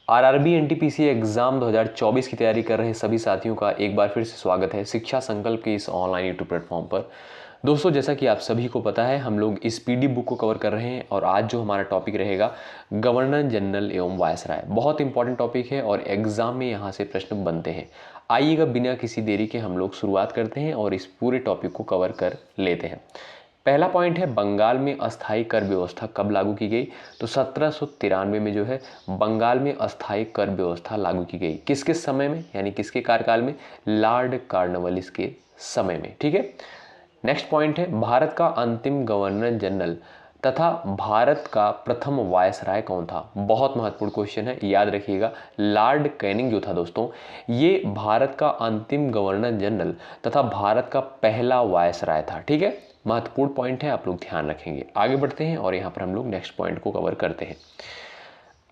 RRB NTPC exam 2024 की तैयारी कर रहे सभी साथियों का एक बार फिर से स्वागत है शिक्षा संकल्प के इस ऑनलाइन यूट्यूब प्लेटफॉर्म पर। दोस्तों, जैसा कि आप सभी को पता है, हम लोग इस पीडी बुक को कवर कर रहे हैं और आज जो हमारा टॉपिक रहेगा गवर्नर जनरल एवं वायसराय। बहुत इंपॉर्टेंट टॉपिक है और एग्जाम में यहाँ से प्रश्न बनते हैं। आइएगा बिना किसी देरी के हम लोग शुरुआत करते हैं और इस पूरे टॉपिक को कवर कर लेते हैं। पहला पॉइंट है, बंगाल में अस्थायी कर व्यवस्था कब लागू की गई? तो 1793 में जो है बंगाल में अस्थायी कर व्यवस्था लागू की गई। किसके समय में, यानी किसके कार्यकाल में? लॉर्ड कॉर्नवालिस के समय में। ठीक है। नेक्स्ट पॉइंट है, भारत का अंतिम गवर्नर जनरल तथा भारत का प्रथम वायसराय कौन था? बहुत महत्वपूर्ण क्वेश्चन है, याद रखिएगा। लॉर्ड कैनिंग जो था दोस्तों, ये भारत का अंतिम गवर्नर जनरल तथा भारत का पहला वायसराय था। ठीक है, महत्वपूर्ण पॉइंट है, आप लोग ध्यान रखेंगे। आगे बढ़ते हैं और यहाँ पर हम लोग नेक्स्ट पॉइंट को कवर करते हैं।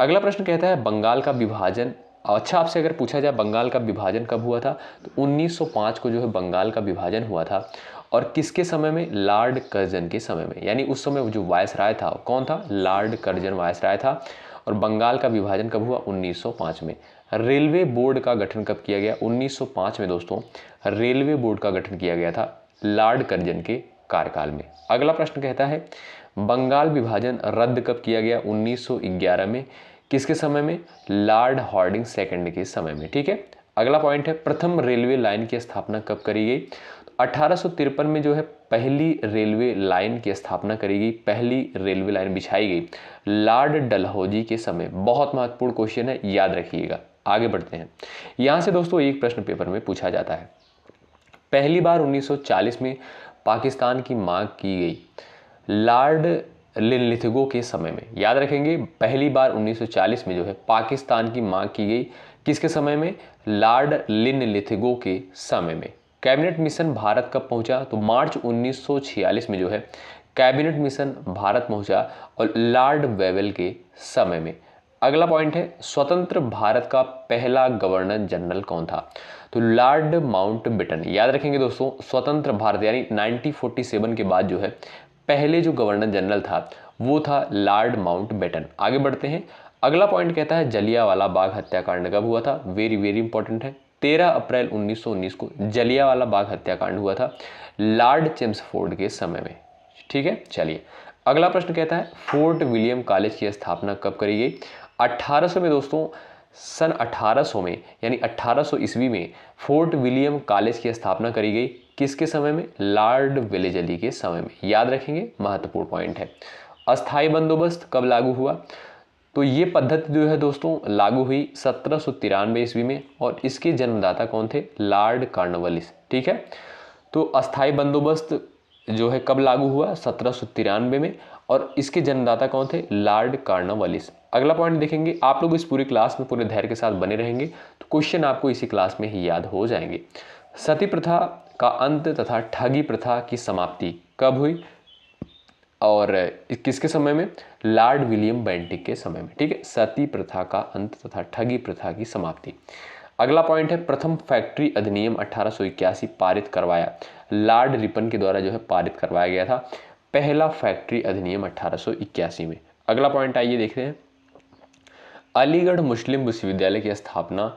अगला प्रश्न कहता है, बंगाल का विभाजन। अच्छा, आपसे अगर पूछा जाए बंगाल का विभाजन कब हुआ था, तो 1905 को जो है बंगाल का विभाजन हुआ था। और किसके समय में? लॉर्ड कर्जन के समय में। यानी उस समय जो वायसराय था कौन था? लॉर्ड कर्जन वायसराय था। और बंगाल का विभाजन कब हुआ? 1905 में। रेलवे बोर्ड का गठन कब किया गया? 1905 में दोस्तों रेलवे बोर्ड का गठन किया गया था लॉर्ड कर्जन के कार्यकाल में। अगला प्रश्न कहता है, बंगाल विभाजन रद्द कब किया गया? 1911 में। किसके समय में? लॉर्ड हार्डिंग सेकंड के समय में। ठीक है। अगला पॉइंट है, प्रथम रेलवे लाइन की स्थापना कब करी गई? 1853 में जो है पहली रेलवे लाइन की स्थापना करी गई, पहली रेलवे लाइन बिछाई गई लॉर्ड डलहौजी के समय। बहुत महत्वपूर्ण क्वेश्चन है, याद रखिएगा। आगे बढ़ते हैं। यहां से दोस्तों एक प्रश्न पेपर में पूछा जाता है, पहली बार 1940 में पाकिस्तान की मांग की गई लॉर्ड लिनलिथगो के समय में। याद रखेंगे, पहली बार 1940 में जो है पाकिस्तान की मांग की गई किसके समय में? लॉर्ड लिनलिथगो के समय में। कैबिनेट मिशन भारत कब पहुंचा? तो मार्च 1946 में जो है कैबिनेट मिशन भारत पहुंचा और लॉर्ड वेवेल के समय में। अगला पॉइंट है, स्वतंत्र भारत का पहला गवर्नर जनरल कौन था? तो लॉर्ड माउंटबेटन। याद रखेंगे दोस्तों, स्वतंत्र भारत यानी 1947 के बाद जो है पहले जो गवर्नर जनरल था वो था लॉर्ड माउंटबेटन। आगे बढ़ते हैं। अगला पॉइंट कहता है, जलियांवाला बाग हत्याकांड कब हुआ था? वेरी वेरी इंपॉर्टेंट है। 13 अप्रैल 1919 को जलियांवाला बाग हत्याकांड हुआ था लॉर्ड चेम्सफोर्ड के समय में। ठीक है, चलिए अगला प्रश्न कहता है, फोर्ट विलियम कॉलेज की स्थापना कब करी गई? 1800 में दोस्तों, सन 1800 में यानी 1800 ईस्वी में फोर्ट विलियम कॉलेज की स्थापना करी गई। किसके समय में? लॉर्ड वेलेजली के समय में। याद रखेंगे, महत्वपूर्ण पॉइंट है। अस्थायी बंदोबस्त कब लागू हुआ? तो ये पद्धति जो है दोस्तों लागू हुई 1793 ईस्वी में और इसके जन्मदाता कौन थे? Lord Cornwallis. ठीक है, तो अस्थायी बंदोबस्त जो है कब लागू हुआ? 1793 में और इसके जन्मदाता कौन थे? Lord Cornwallis. अगला पॉइंट देखेंगे, आप लोग इस पूरी क्लास में पूरे धैर्य के साथ बने रहेंगे तो क्वेश्चन आपको इसी क्लास में ही याद हो जाएंगे। सती प्रथा का अंत तथा ठगी प्रथा की समाप्ति कब हुई और किसके समय में? लॉर्ड विलियम बेंटिक के समय में। ठीक है, सती प्रथा का अंत तथा ठगी प्रथा की समाप्ति। अगला पॉइंट है, प्रथम फैक्ट्री अधिनियम 1881 पारित करवाया लॉर्ड रिपन के द्वारा जो है पारित करवाया गया था पहला फैक्ट्री अधिनियम 1881 में। अगला पॉइंट आइए देखते हैं, अलीगढ़ मुस्लिम विश्वविद्यालय की स्थापना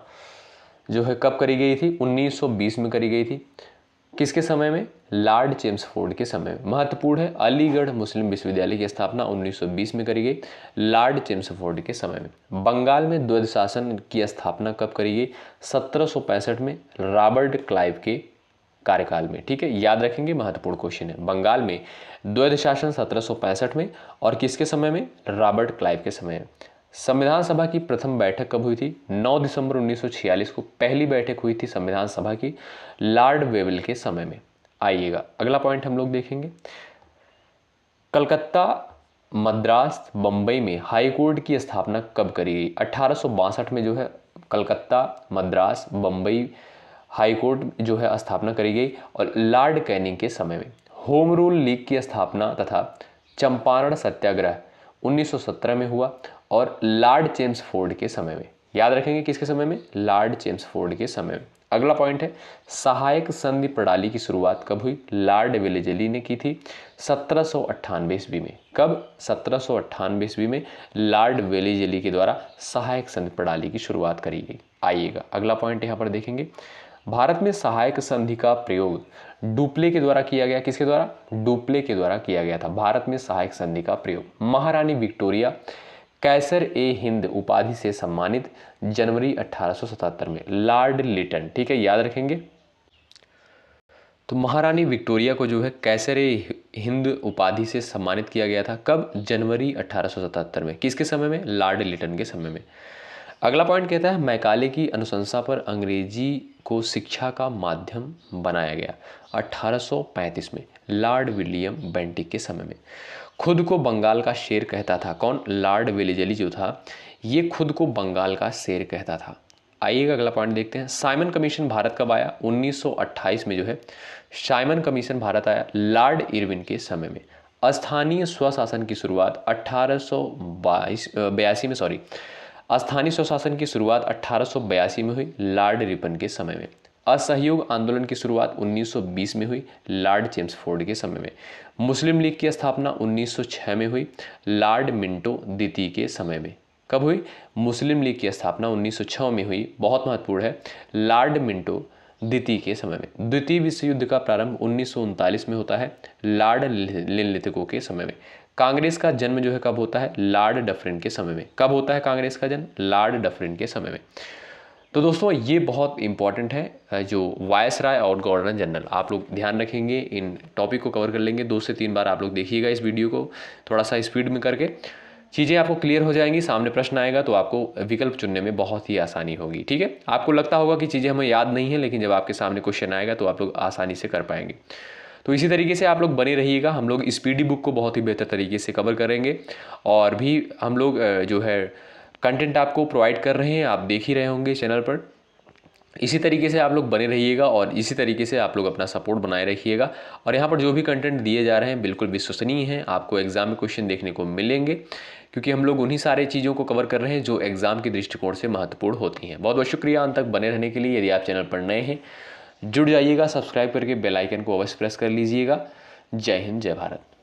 जो है कब करी गई थी? 1920 में करी गई थी। किसके समय में? लॉर्ड चेम्सफोर्ड के समय में। महत्वपूर्ण है, अलीगढ़ मुस्लिम विश्वविद्यालय की स्थापना 1920 में करी गई लॉर्ड चेम्सफोर्ड के समय में। बंगाल में द्वैध शासन की स्थापना कब करी गई? 1765 में रॉबर्ट क्लाइव के कार्यकाल में। ठीक है, याद रखेंगे, महत्वपूर्ण क्वेश्चन है। बंगाल में द्वैध शासन 1765 में और किसके समय में? रॉबर्ट क्लाइव के समय में। संविधान सभा की प्रथम बैठक कब हुई थी? 9 दिसंबर 1946 को पहली बैठक हुई थी संविधान सभा की लॉर्ड वेवेल के समय में। आइएगा अगला पॉइंट हम लोग देखेंगे, कलकत्ता मद्रास बंबई में हाई कोर्ट की स्थापना कब करी गई? 1862 में जो है कलकत्ता मद्रास बंबई हाई कोर्ट जो है स्थापना करी गई और लॉर्ड कैनिंग के समय में। होम रूल लीग की स्थापना तथा चंपारण सत्याग्रह 1917 में हुआ और लॉर्ड चेम्सफोर्ड के समय में। याद रखेंगे, किसके समय में? लॉर्ड चेम्सफोर्ड के समय में। अगला पॉइंट है सहायक संधि प्रणाली की शुरुआत कब हुई? लॉर्ड वेलेजली ने की थी 1798 ईस्वी में। कब? 1798 ईस्वी में लॉर्ड वेलेजली के द्वारा सहायक संधि प्रणाली की शुरुआत करी गई। आइएगा अगला पॉइंट यहाँ पर देखेंगे। भारत में सहायक संधि का प्रयोग डुप्ले के द्वारा किया गया। किसके द्वारा? डुप्ले के द्वारा किया गया था। भारत में सहायक संधि का प्रयोग महारानी विक्टोरिया कैसर ए हिंद उपाधि से सम्मानित जनवरी 1877 में। लॉर्ड लिटन, ठीक है, याद रखेंगे। तो महारानी विक्टोरिया को जो है कैसर ए हिंद उपाधि से सम्मानित किया गया था। कब? जनवरी 1877 में। किसके समय में? लॉर्ड लिटन के समय में। अगला पॉइंट कहता है मैकाले की अनुशंसा पर अंग्रेजी को शिक्षा का माध्यम बनाया गया 1835 में। लॉर्ड विलियम बेंटिक के समय में। खुद को बंगाल का शेर कहता था। कौन? लॉर्ड वेलेजली जो था ये खुद को बंगाल का शेर कहता था। आइएगा अगला पॉइंट देखते हैं। साइमन कमीशन भारत कब आया? 1928 में जो है साइमन कमीशन भारत आया लॉर्ड इरविन के समय में। स्थानीय स्वशासन की शुरुआत 1882 में स्थानीय स्वशासन की शुरुआत 1882 में हुई लॉर्ड रिपन के समय में। असहयोग आंदोलन की शुरुआत 1920 में हुई लॉर्ड चेम्सफोर्ड के समय में। मुस्लिम लीग की स्थापना 1906 में हुई लॉर्ड मिंटो द्वितीय के समय में। कब हुई? मुस्लिम लीग की स्थापना 1906 में हुई, बहुत महत्वपूर्ण है, लॉर्ड मिंटो द्वितीय के समय में। द्वितीय विश्व युद्ध का प्रारंभ 1939 में होता है लॉर्ड लिनलिथगो के समय में। कांग्रेस का जन्म जो है कब होता है? लॉर्ड डफरिन के समय में। कब होता है कांग्रेस का जन्म? लॉर्ड डफरिन के समय में। तो दोस्तों ये बहुत इंपॉर्टेंट है, जो वायसराय और गवर्नर जनरल, आप लोग ध्यान रखेंगे, इन टॉपिक को कवर कर लेंगे। 2 से 3 बार आप लोग देखिएगा इस वीडियो को थोड़ा सा स्पीड में करके, चीज़ें आपको क्लियर हो जाएंगी। सामने प्रश्न आएगा तो आपको विकल्प चुनने में बहुत ही आसानी होगी, ठीक है। आपको लगता होगा कि चीज़ें हमें याद नहीं है, लेकिन जब आपके सामने क्वेश्चन आएगा तो आप लोग आसानी से कर पाएंगे। तो इसी तरीके से आप लोग बने रहिएगा। हम लोग स्पीडी बुक को बहुत ही बेहतर तरीके से कवर करेंगे और भी हम लोग जो है कंटेंट आपको प्रोवाइड कर रहे हैं, आप देख ही रहे होंगे चैनल पर। इसी तरीके से आप लोग बने रहिएगा और इसी तरीके से आप लोग अपना सपोर्ट बनाए रखिएगा। और यहाँ पर जो भी कंटेंट दिए जा रहे हैं बिल्कुल विश्वसनीय हैं, आपको एग्जाम में क्वेश्चन देखने को मिलेंगे, क्योंकि हम लोग उन्हीं सारे चीज़ों को कवर कर रहे हैं जो एग्जाम के दृष्टिकोण से महत्वपूर्ण होती हैं। बहुत बहुत शुक्रिया अंत तक बने रहने के लिए। यदि आप चैनल पर नए हैं जुड़ जाइएगा, सब्सक्राइब करके बेल आइकन को अवश्य प्रेस कर लीजिएगा। जय हिंद, जय भारत।